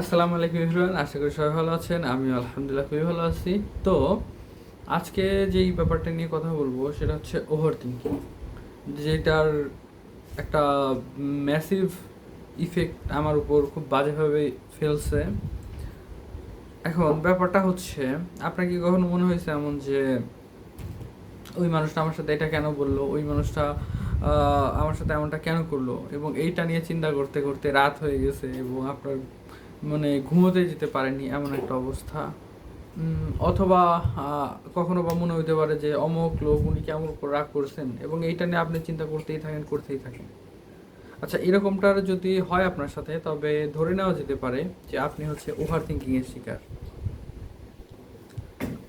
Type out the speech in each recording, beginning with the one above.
আসসালামু আলাইকুম এভরিওয়ান, আশা করি সবাই ভালো আছেন। আমি আলহামদুলিল্লাহ খুবই ভালো আছি। তো আজকে যেই ব্যাপারটা নিয়ে কথা বলবো সেটা হচ্ছে ওভার থিঙ্কিং, যেটার একটা ম্যাসিভ ইফেক্ট আমার উপর খুব বাজেভাবে ফেলছে। এখন ব্যাপারটা হচ্ছে, আপনার কি কখনো মনে হয়েছে এমন যে ওই মানুষটা আমার সাথে এটা কেন বললো, ওই মানুষটা আমার সাথে এমনটা কেন করলো, এবং এইটা নিয়ে চিন্তা করতে করতে রাত হয়ে গেছে এবং আপনার মানে ঘুমোতে যেতে পারেনি এমন একটা অবস্থা। অথবা কখনো বা মনে হইতে পারে যে অমুক লোক উনি কি আমার উপর রাগ করছেন, এবং এইটা নিয়ে আপনি চিন্তা করতেই থাকেন। আচ্ছা, এরকমটার যদি হয় আপনার সাথে, তবে ধরে নেওয়া যেতে পারে যে আপনি হচ্ছে ওভার থিঙ্কিং এর শিকার।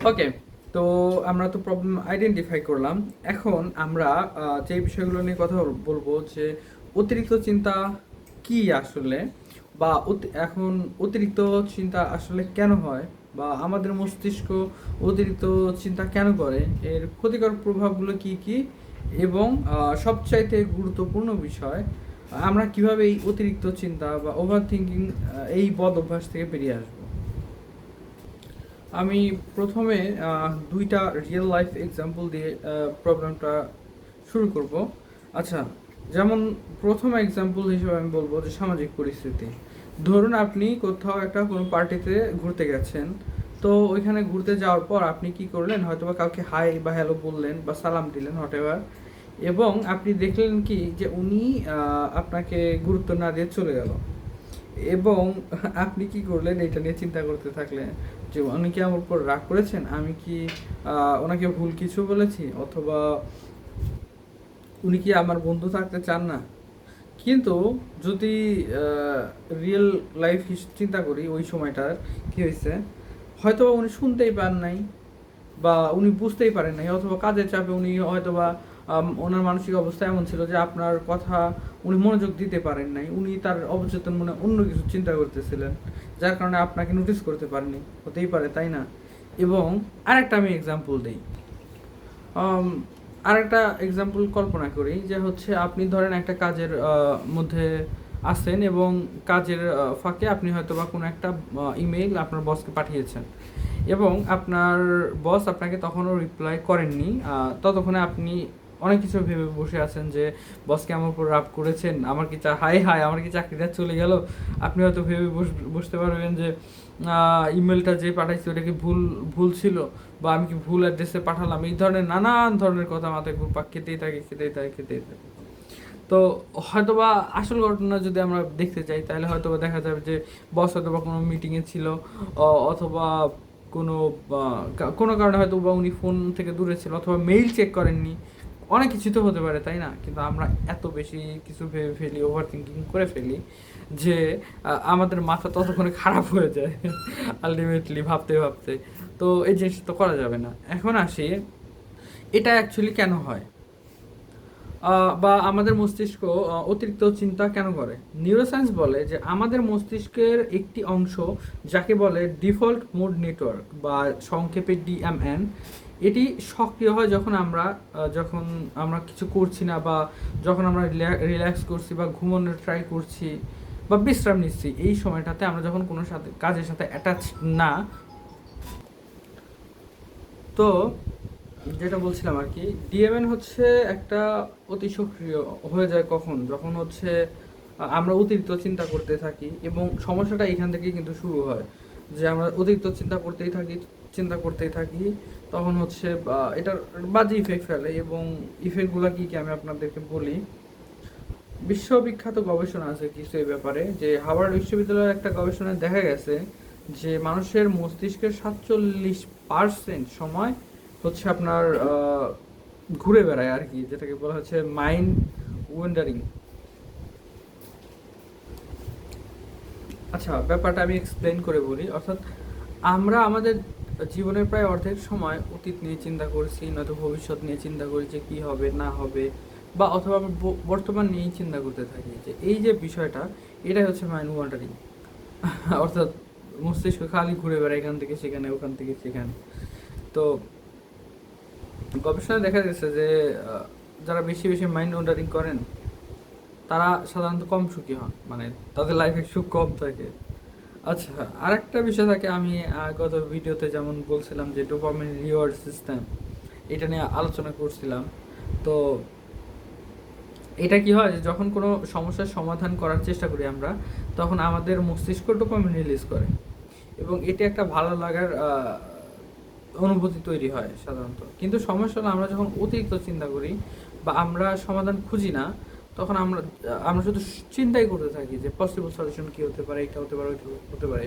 ওকে, তো আমরা তো প্রবলেম আইডেন্টিফাই করলাম। এখন আমরা যে বিষয়গুলো নিয়ে কথা বলবো যে অতিরিক্ত চিন্তা কি আসলে, বা এখন অতিরিক্ত চিন্তা আসলে কেন হয়, বা আমাদের মস্তিষ্ক অতিরিক্ত চিন্তা কেন করে, এর ক্ষতিকর প্রভাবগুলো কি কি, এবং সবচাইতে গুরুত্বপূর্ণ বিষয়, আমরা কিভাবে এই অতিরিক্ত চিন্তা বা ওভার থিঙ্কিং এই বদ অভ্যাস থেকে বেরিয়ে আসবো। আমি প্রথমে দুইটা রিয়েল লাইফ এক্সাম্পল দিয়ে প্রবলেমটা শুরু করব। আচ্ছা, যেমন প্রথম এক্সাম্পল হিসেবে আমি বলবো যে সামাজিক পরিস্থিতি। ধরুন আপনি কোথাও একটা কোনো পার্টিতে ঘুরতে গেছেন। তো ওইখানে ঘুরতে যাওয়ার পর আপনি কি করলেন, হয়তো বা কাউকে হাই বা হ্যালো বললেন বা সালাম দিলেন হোয়াটএভার, এবং আপনি দেখলেন কি যে উনি আপনাকে গুরুত্ব না দিয়ে চলে গেল। এবং আপনি কি করলেন, এটা নিয়ে চিন্তা করতে থাকলেন যে উনি কি আমার উপর রাগ করেছেন, আমি কি ওনাকে ভুল কিছু বলেছি, অথবা উনি কি আমার বন্ধু থাকতে চান না। কিন্তু যদি রিয়েল লাইফ চিন্তা করি, ওই সময়টার কি হয়েছে, হয়তো উনি শুনতেই পান নাই, বা উনি বুঝতেই পারেন নাই, অথবা কাজের চাপে উনি হয়তোবা ওনার মানসিক অবস্থা এমন ছিল যে আপনার কথা উনি মনোযোগ দিতে পারেন নাই, উনি তার অবচেতন মনে অন্য কিছু চিন্তা করতেছিলেন, যার কারণে আপনাকে নোটিস করতে পারেনি। হতেই পারে, তাই না? এবং আরেকটা আমি এক্সাম্পল দিই। আম, আরেকটা এক্সাম্পল কল্পনা করি যে হচ্ছে আপনি ধরেন একটা কাজের মধ্যে আছেন, এবং কাজের ফাঁকে আপনি হয়তো বা কোনো একটা ইমেইল আপনার বসকে পাঠিয়েছেন, এবং আপনার বস আপনাকে তখনও রিপ্লাই করেননি। ততক্ষণে আপনি অনেক কিছু ভেবে বসে আছেন যে বসকে আমার উপর রাগ করেছেন, আমার কি হাই হাই আমার কি চাকরিটা চলে গেল। আপনি হয়তো ভেবে বসতে পারবেন যে ইমেলটা যে পাঠাইছি ওটা কি ভুল ভুল ছিল, বা আমি কি ভুল অ্যাড্রেসে পাঠালাম, এই ধরনের নানান ধরনের কথা মাথায় ঘুরপাক খেতেই থাকে। তো হয়তোবা আসল ঘটনা যদি আমরা দেখতে চাই, তাহলে হয়তোবা দেখা যাবে যে বস হয়তোবা কোনো মিটিংয়ে ছিল, অথবা কোনো কোনো কারণে হয়তো বা উনি ফোন থেকে দূরে ছিল, অথবা মেইল চেক করেননি। অনেক কিছু তো হতে পারে, তাই না? কিন্তু আমরা এত বেশি কিছু ভেবে ফেলি, ওভার থিঙ্কিং করে ফেলি, যে আমাদের মাথা ততক্ষণে খারাপ হয়ে যায় আলটিমেটলি ভাবতে ভাবতে। তো এই জিনিসটা তো করা যাবে না। এখন আসি, এটা অ্যাকচুয়ালি কেন হয়, বা আমাদের মস্তিষ্ক অতিরিক্ত চিন্তা কেন করে। নিউরোসায়েন্স বলে যে আমাদের মস্তিষ্কের একটি অংশ, যাকে বলে ডিফল্ট মোড নেটওয়ার্ক বা সংক্ষেপে ডিএমএন, এটি সক্রিয় হয় যখন আমরা কিছু করছি না, বা যখন আমরা রিল্যাক্স করছি, বা ঘুমানোর ট্রাই করছি, বা বিশ্রাম নিচ্ছি। এই সময়টাতে আমরা যখন কোনো কাজের সাথে অ্যাটাচ না। তো যেটা বলছিলাম আর কি, ডিএমএন হচ্ছে একটা অতি সক্রিয় হয়ে যায় যখন হচ্ছে আমরা অতিরিক্ত চিন্তা করতে থাকি, এবং সমস্যাটা এখান থেকেই কিন্তু শুরু হয়, যে আমরা অতিরিক্ত চিন্তা করতেই থাকি। তখন হচ্ছে এটার বাজে ইফেক্ট ফেলে, এবং ইফেক্টগুলো কি কি আমি আপনাদেরকে বলি। বিশ্ববিখ্যাত গবেষণা আছে কিছু এই ব্যাপারে, যে হার্ভার্ড বিশ্ববিদ্যালয়ের একটা গবেষণায় দেখা গেছে যে মানুষের মস্তিষ্কের 47% সময় হচ্ছে আপনার ঘুরে বেড়ায় আর কি, যেটাকে বলা হচ্ছে মাইন্ড ওয়ান্ডারিং। আচ্ছা, ব্যাপারটা আমি এক্সপ্লেন করে বলি। অর্থাৎ আমরা আমাদের জীবনের প্রায় অর্ধেক সময় অতীত নিয়ে চিন্তা করছি, নয়তো ভবিষ্যৎ নিয়ে চিন্তা করি যে কী হবে না হবে, বা অথবা আমরা বর্তমান নিয়েই চিন্তা করতে থাকি। যে এই যে বিষয়টা, এটাই হচ্ছে মাইন্ড ওয়ান্ডারিং। অর্থাৎ মস্তিষ্ক খালি ঘুরে বেড়ায় এখান থেকে সেখানে, ওখান থেকে সেখানে। তো গবেষণায় দেখা গেছে যে যারা বেশি বেশি মাইন্ড ওয়ান্ডারিং করেন, তারা সাধারণত কম সুখী হন, মানে তাদের লাইফে সুখ কম থাকে। আচ্ছা, আরেকটা বিষয় থাকে, আমি গত ভিডিওতে যেমন বলছিলাম যে ডোপামিন রিওয়ার্ড সিস্টেম, এটা নিয়ে আলোচনা করছিলাম। তো এটা কি হয় যে যখন কোনো সমস্যার সমাধান করার চেষ্টা করি আমরা, তখন আমাদের মস্তিষ্ক ডোপামিন রিলিজ করে এবং এটি একটা ভালো লাগার অনুভূতি তৈরি হয় সাধারণত। কিন্তু সমস্যা হলো আমরা যখন অতিরিক্ত চিন্তা করি বা আমরা সমাধান খুঁজি না, তখন আমরা আমরা শুধু চিন্তাই করতে থাকি যে পসিবল সলিউশন কী হতে পারে, এটা হতে পারে, ওইটা হতে পারে।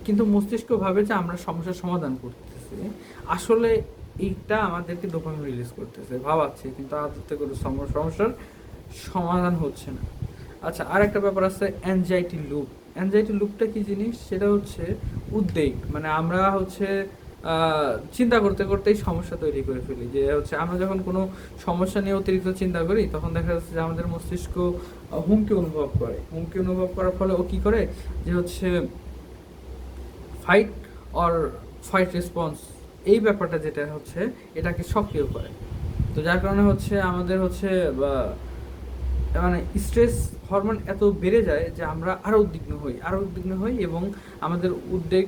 কিন্তু মস্তিষ্ক ভাবে যে আমরা সমস্যার সমাধান করতেছি, আসলে এইটা আমাদেরকে ডোপামিন রিলিজ করতেছে, ভাবাচ্ছে, কিন্তু আদতে করে সমস্যার সমাধান হচ্ছে না। আচ্ছা, আর একটা ব্যাপার আছে অ্যাংজাইটি লুপ। অ্যাংজাইটি লুপটা কি জিনিস? সেটা হচ্ছে উদ্বেগ, মানে আমরা হচ্ছে চিন্তা করতে করতেই সমস্যা তৈরি করে ফেলি। যে হচ্ছে আমরা যখন কোনো সমস্যা নিয়ে অতিরিক্ত চিন্তা করি, তখন দেখা যাচ্ছে যে আমাদের মস্তিষ্ক হুমকি অনুভব করে। হুমকি অনুভব করার ফলে ও কী করে, যে হচ্ছে ফাইট অর ফাইট রেসপন্স, এই ব্যাপারটা যেটা হচ্ছে এটাকে সক্রিয় করে। তো যার কারণে হচ্ছে আমাদের হচ্ছে মানে স্ট্রেস হরমোন এত বেড়ে যায় যে আমরা আরও উদ্বিগ্ন হই এবং আমাদের উদ্বেগ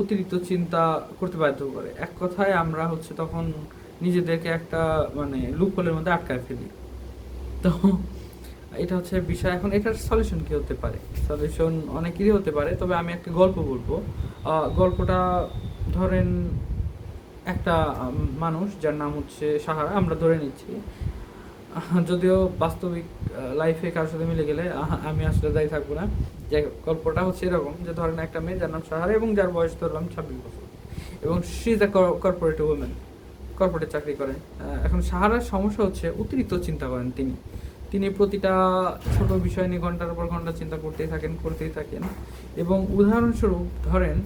অতিরিক্ত চিন্তা করতে বাধ্য করে। এক কথায় আমরা হচ্ছে তখন নিজেদেরকে একটা মানে লুপহোলের মধ্যে আটকায় ফেলি। তো এটা হচ্ছে বিষয়। এখন এটার সলিউশন কী হতে পারে? সলিউশন অনেকেরই হতে পারে, তবে আমি একটা গল্প বলবো। গল্পটা ধরেন একটা মানুষ যার নাম হচ্ছে সাহারা, আমরা ধরে নিচ্ছি। যদিও বাস্তবিক লাইফে কারোর সাথে মিলে গেলে আমি আসলে দায়ী থাকবো না। যে গল্পটা হচ্ছে এরকম যে ধরেন একটা মেয়ে যার নাম সাহারা এবং যার বয়স ধরলাম 26 বছর, এবং she is a corporate women, কর্পোরেটে চাকরি করেন। এখন সাহারার সমস্যা হচ্ছে অতিরিক্ত চিন্তা করেন তিনি। তিনি প্রতিটা ছোট বিষয় নিয়ে ঘন্টার পর ঘন্টা চিন্তা করতেই থাকেন এবং উদাহরণস্বরূপ ধরেন